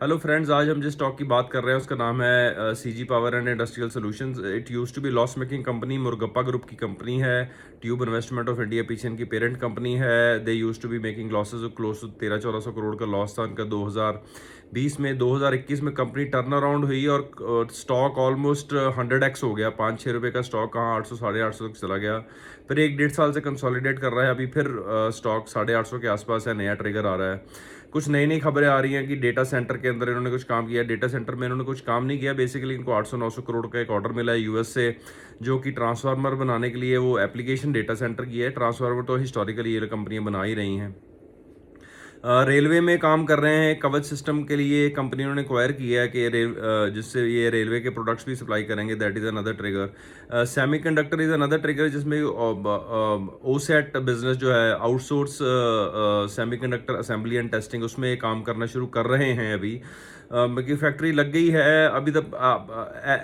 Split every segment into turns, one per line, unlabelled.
Hello friends, आज हम जिस स्टॉक की बात कर रहे हैं उसका नाम है CG power and industrial solutions. It used to be loss making company, Murugappa group की कंपनी है। ट्यूब इन्वेस्टमेंट ऑफ इंडिया पीछे इनकी पेरेंट कंपनी है। They used to be making losses of close to 1300-1400 crore का लॉस था उनका 2020 में। 2021 में कंपनी टर्न अराउंड हुई और स्टॉक ऑलमोस्ट 100x हो गया। 5-6 रुपये का स्टॉक कहाँ 800 850 तक चला गया। फिर 1-1.5 साल से कंसोलिडेट कर रहा है। अभी फिर स्टॉक 850 के आसपास है, नया ट्रिगर आ रहा है। कुछ नई नई खबरें आ रही हैं कि डेटा सेंटर के अंदर इन्होंने कुछ काम किया। डेटा सेंटर में इन्होंने कुछ काम नहीं किया। बेसिकली इनको 800-900 करोड़ का एक ऑर्डर मिला है यूएस से, जो कि ट्रांसफार्मर बनाने के लिए वो एप्लीकेशन डेटा सेंटर की है। ट्रांसफार्मर तो हिस्टोरिकली ये कंपनियां बना ही रही हैं। रेलवे में काम कर रहे हैं। कवच सिस्टम के लिए कंपनी उन्होंने एक्वायर किया है कि जिससे ये रेलवे के प्रोडक्ट्स भी सप्लाई करेंगे। That is another trigger. Semiconductor is another trigger, जिसमें ओसेट बिजनेस जो है, outsource semiconductor assembly and testing, उसमें ये काम करना शुरू कर रहे हैं। अभी की फैक्ट्री लग गई है। अभी तक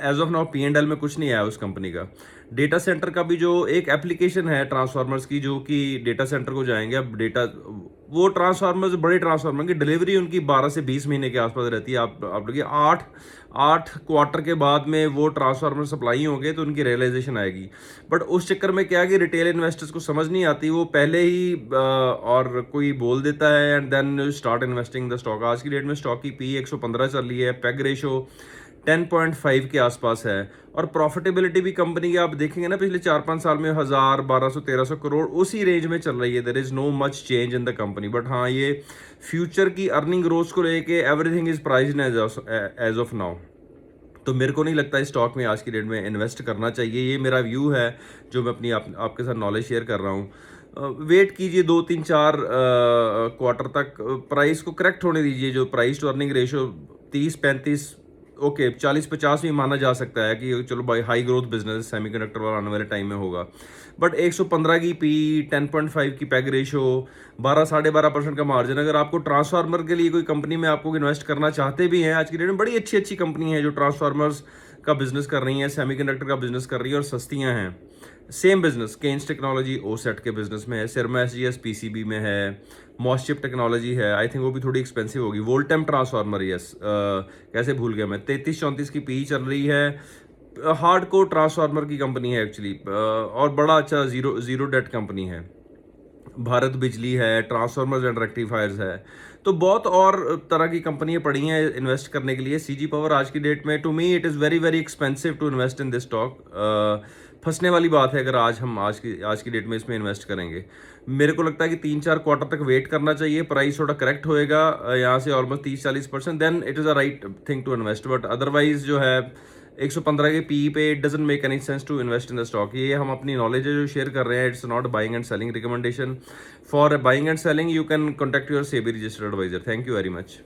एज ऑफ नाउ P&L में कुछ नहीं आया उस कंपनी का। डेटा सेंटर का भी जो एक एप्लीकेशन है ट्रांसफार्मर्स की, जो कि डेटा सेंटर को जाएंगे। अब डेटा वो ट्रांसफार्मर्स, बड़े ट्रांसफार्मर की डिलीवरी उनकी 12 से 20 महीने के आसपास रहती है। आप लोग 8 क्वार्टर के बाद में वो ट्रांसफार्मर सप्लाई होंगे तो उनकी रियलाइजेशन आएगी। बट उस चक्कर में क्या है कि रिटेल इन्वेस्टर्स को समझ नहीं आती, वो पहले ही और कोई बोल देता है and then start investing the stock. आज की डेट में स्टॉक की पी 115 चल रही है। पेग रेशो 10.5 के आसपास है। और प्रॉफिटेबिलिटी भी कंपनी की आप देखेंगे ना, पिछले 4-5 साल में 1000, 1200, 1300 करोड़ उसी रेंज में चल रही है। There is no much change in the company. But हाँ, ये फ्यूचर की अर्निंग ग्रोथ को लेके everything is priced as of now. तो मेरे को नहीं लगता इस स्टॉक में आज की डेट में इन्वेस्ट करना चाहिए। ये मेरा व्यू है जो मैं अपनी आपके साथ नॉलेज शेयर कर रहा हूँ। वेट कीजिए 2-3-4 क्वार्टर तक, प्राइस को करेक्ट होने दीजिए। जो price to earning ratio 30-35, okay 40-50 भी माना जा सकता है कि चलो भाई हाई ग्रोथ बिजनेस सेमीकंडक्टर वाला आने वाले टाइम में होगा। बट 115 की पी, 10.5 की पैग रेशो, 12-12.5% का मार्जिन। अगर आपको ट्रांसफार्मर के लिए कोई कंपनी में आपको इन्वेस्ट करना चाहते भी हैं, आज की डेट में बड़ी अच्छी अच्छी कंपनी है जो ट्रांसफार्मर्स का बिजनेस कर रही हैं, सेमीकंडक्टर का बिजनेस कर रही है और सस्तियां हैं। Same business Kaynes technology OSAT के बिजनेस में है, सिरमा SGS पीसीबी में है, मॉसचिप टेक्नोलॉजी है। आई थिंक वो भी थोड़ी एक्सपेंसिव होगी। वोल्टेम ट्रांसफार्मर, यस, कैसे भूल गया मैं। 33-34 की पी चल रही है। हार्ड कोर ट्रांसफार्मर की कंपनी है एक्चुअली, और बड़ा अच्छा जीरो डेट कंपनी है। भारत बिजली है, ट्रांसफार्मर्स एंड रेक्टिफायर्स है। तो बहुत और तरह की कंपनियां पड़ी हैं इन्वेस्ट करने के लिए। सीजी पावर आज की डेट में, to me it is very very expensive to invest in this stock. फंसने वाली बात है अगर आज की डेट में इसमें इन्वेस्ट करेंगे। मेरे को लगता है कि 3-4 क्वार्टर तक वेट करना चाहिए। प्राइस थोड़ा करेक्ट होएगा यहाँ से almost 30-40%, then it is a right thing to invest. But otherwise जो है 115 के पी पे it doesn't make any sense to invest in the stock. ये हम अपनी नॉलेज है जो शेयर कर रहे हैं। It's not buying and selling recommendation. For buying and selling you can contact your SEBI registered advisor. Thank you very much.